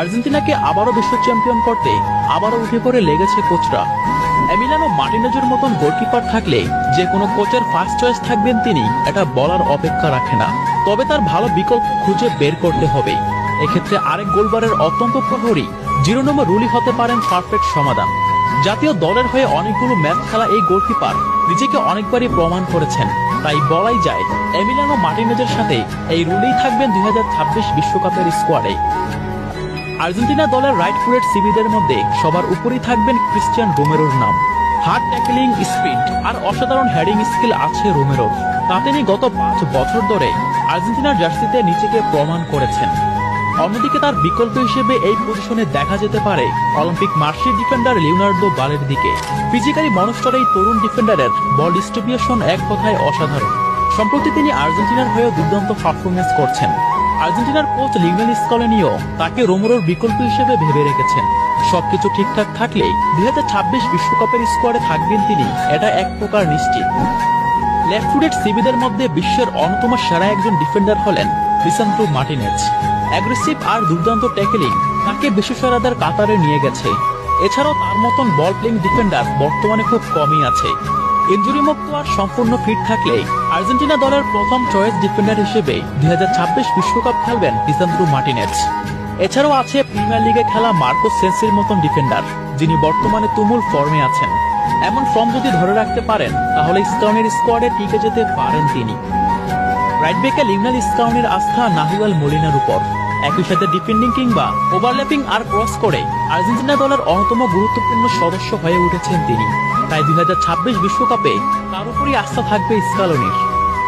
আর্জেন্টিনাকে আবারও বিশ্ব চ্যাম্পিয়ন করতে আবারও উঠে পড়ে লেগেছে কোচরা। এমিলিয়ানো মার্টিনেজের মতন গোলকিপার থাকলে যে কোনো কোচের ফার্স্ট চয়েস থাকবেন তিনি, এটা বলার অপেক্ষা রাখে না। তবে তার ভালো বিকল্প খুঁজে বের করতে হবে। এক্ষেত্রে আরেক গোলবারের অত্যন্ত প্রহরী জিরোনোমো রুলি হতে পারেন পারফেক্ট সমাধান। জাতীয় দলের হয়ে অনেকগুলো ম্যাচ খেলা এই গোলকিপার নিজেকে অনেকবারই প্রমাণ করেছেন। তাই বলাই যায় এমিলিয়ানো মার্টিনেজের সাথে এই রুলি থাকবেন 2026 বিশ্বকাপের স্কোয়াডে। আর্জেন্টিনা দলের রাইট ফুটেড সিবিদের মধ্যে সবার উপরেই থাকবেন ক্রিস্টিয়ান রোমেরোর নাম। হার্ড ট্যাকলিং, স্পিড আর অসাধারণ হেডিং স্কিল আছে রোমেরোর। তা তিনি গত 5 বছর ধরে আর্জেন্টিনার জার্সিতে নিজেকে প্রমাণ করেছেন। অন্যদিকে তার বিকল্প হিসেবে এই পজিশনে দেখা যেতে পারে অলিম্পিক মার্সের ডিফেন্ডার লিওনার্দো বালের দিকে। ফিজিক্যালি মনস্টার এই তরুণ ডিফেন্ডারের বল ডিস্ট্রিবিউশন এক কথায় অসাধারণ। সম্প্রতি তিনি আর্জেন্টিনার হয়েও দুর্দান্ত পারফরমেন্স করছেন। আর্জেন্টিনার কোচ লিওনেল স্কলোনিও তাকে রোমেরোর বিকল্প হিসেবে ভেবে রেখেছেন। সবকিছু ঠিকঠাক থাকলে 2026 বিশ্বকাপের স্কোয়াডে থাকবেন তিনি, এটা এক প্রকার নিশ্চিত। লেফট ফুটেড সিবিদের মধ্যে বিশ্বের অন্যতম সেরা একজন ডিফেন্ডার হলেন লিসান্দ্রো মার্টিনেজ। অ্যাগ্রেসিভ আর দুর্দান্ত ট্যাকলিং তাকে বিশ্বসেরাদের কাতারে নিয়ে গেছে। এছাড়াও তার মতন বল প্লেইং ডিফেন্ডার বর্তমানে খুব কমই আছে। ইনজুরি মুক্ত আর সম্পূর্ণ ফিট থাকলে আর্জেন্টিনা দলের প্রথম চয়েস ডিফেন্ডার হিসেবে 2026 বিশ্বকাপ খেলবেন লিসান্দ্রো মার্টিনেজ। এছাড়াও আছে প্রিমিয়ার লিগে খেলা মার্কো সেন্সির মতন ডিফেন্ডার, যিনি বর্তমানে তুমুল ফর্মে আছেন। এমন ফর্ম যদি ধরে রাখতে পারেন তাহলে স্কাউনের স্কোয়াডে টিকে যেতে পারেন তিনি। রাইট ব্যাকে লিওনেল স্কাউনের আস্থা নাহুয়েল মোলিনার উপর। একই সাথে ডিফেন্ডিং কিংবা ওভারল্যাপিং আর ক্রস করে আর্জেন্টিনা দলের অন্যতম গুরুত্বপূর্ণ সদস্য হয়ে উঠেছেন তিনি। তাই 2026 বিশ্বকাপে তার উপরই আস্থা থাকবে স্কালোনির।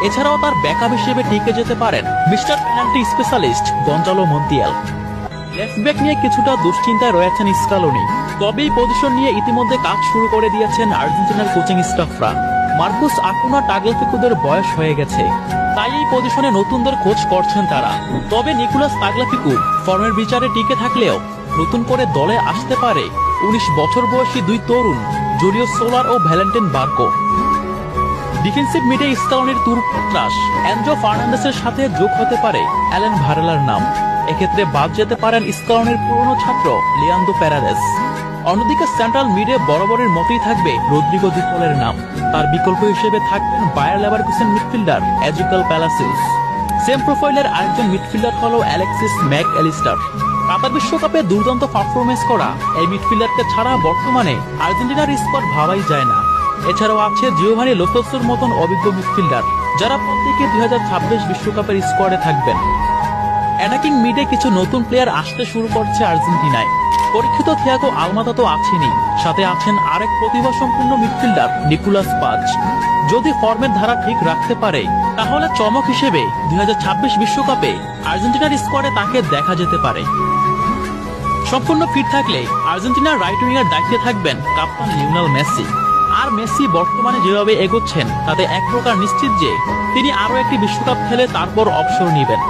এছাড়াও তার ব্যাকআপ হিসেবে টিকে যেতে পারেন mister penalty specialist Gonzalo Montiel. Left back নিয়ে কিছুটা দুশ্চিন্তায় রয়েছেন স্কালোনি, তবে এই পজিশন নিয়ে ইতিমধ্যে কাজ শুরু করে দিয়েছেন আর্জেন্টিনার কোচিং স্টাফরা। মার্কুস আকুনা টাগলাফিকুদের বয়স হয়ে গেছে, তাই এই পজিশনে নতুনদের খোঁজ করছেন তারা। তবে নিকোলাস টাগলাফিকু ফর্মের বিচারে টিকে থাকলেও নতুন করে দলে আসতে পারে 19 বছর বয়সী দুই তরুণ জুলিও সোলার ও ভ্যালেন্টিন বার্কো। ডিফেন্সিভ মিডে স্কালোনির তুরুপত্রাস এনজো ফার্নান্ডেসের সাথে যোগ হতে পারে অ্যালেন ভারেলার নাম। এক্ষেত্রে বাদ যেতে পারেন স্কালোনির পুরনো ছাত্র লিয়ান্দ্রো প্যারাদেস। অন্যদিকে সেন্ট্রাল মিডে বরাবরের মতোই থাকবে রদ্রিগো দি পলের নাম। তার বিকল্প হিসেবে থাকবেন বায়ার লেভারকুসেন মিডফিল্ডার এজিকাল প্যালাসিউস। সেম প্রোফাইলের আরেকজন মিডফিল্ডার হলো অ্যালেক্সিস ম্যাক অ্যালিস্টার। কাতার বিশ্বকাপে দুর্দান্ত পারফরমেন্স করা এই মিডফিল্ডারকে ছাড়া বর্তমানে আর্জেন্টিনার স্কোয়াড ভাবাই যায় না। এছাড়াও আছে জিওভানি লোপেসের মতন অভিজ্ঞ মিডফিল্ডার, যারা প্রত্যেকে 2026 বিশ্বকাপের স্কোয়াডে থাকবেন। অ্যাটাকিং মিডে কিছু নতুন প্লেয়ার আসতে শুরু করছে আর্জেন্টিনায়। পরীক্ষিত থিয়াগো আলমাদা তো আছেনই, সাথে আছেন আরেক প্রতিভা সম্পূর্ণ মিডফিল্ডার নিকোলাস পাজ। যদি ফর্মের ধারা ঠিক রাখতে পারে তাহলে চমক হিসেবে 2026 বিশ্বকাপে আর্জেন্টিনার স্কোয়াডে তাকে দেখা যেতে পারে। সম্পূর্ণ ফিট থাকলে আর্জেন্টিনার রাইট উইঙ্গার দায়িত্বে থাকবেন কাপ্তান লিওনেল মেসি। আর মেসি বর্তমানে যেভাবে এগোচ্ছেন তাতে এক প্রকার নিশ্চিত যে তিনি আরও একটি বিশ্বকাপ খেলে তারপর অবসর নেবেন।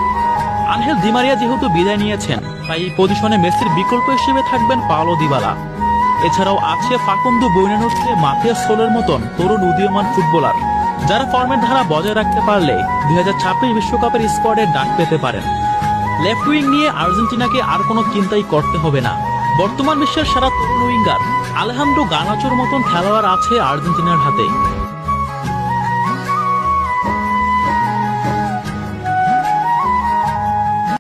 আনহেল দি মারিয়া যেহেতু বিদায় নিয়েছেন, তাই এই পজিশনে মেসির বিকল্প হিসেবে থাকবেন পাওলো দিবালা। এছাড়াও আছে ফাকুন্দো বুইনোনুসকে, মাথিয়াস সোলের মতন তরুণ উদীয়মান ফুটবলার, যারা ফর্মের ধারা বজায় রাখতে পারলে 2026 বিশ্বকাপের স্কোয়াডে ডাক পেতে পারেন। লেফট উইং নিয়ে আর্জেন্টিনাকে আর কোনো চিন্তাই করতে হবে না। বর্তমান বিশ্বের সেরা তরুণ উইঙ্গার আলেহান্দ্রো গার্নাচোর মতন খেলোয়াড় আছে আর্জেন্টিনার হাতে।